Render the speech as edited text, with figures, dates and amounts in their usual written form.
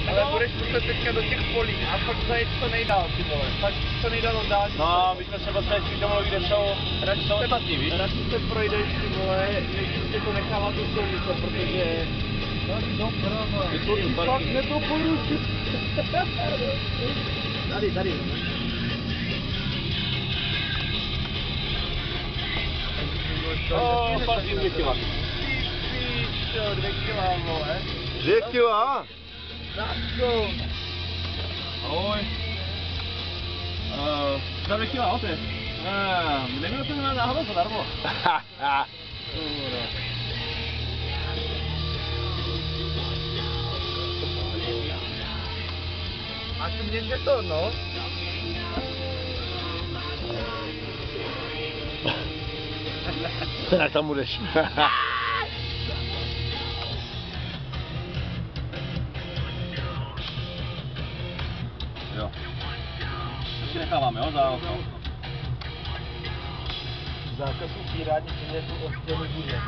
Ale budeš muset teďka do těch polí a fakt zajet co nejdál, ty vole. Fakt co nejdál od dálnice. No, my jsme se vlastně domluvili, kde jsou ostatní, víš? Radši se projdeš, ty vole, než prostě to nechává tu silnice, protože... Fakt nedoporučuji. Tady. Pasí 2 kila. Píčo, 2 kila, vole. 2 kila? Na co? Ahoj. Za 2 kila, otec. Neměl jsem na náhodou zadarmo. Máš tu někde to, no? Teda tam budeš. Jo. To si necháváme, jo, za okno. Zákaz upírání předmětu od stěny bude.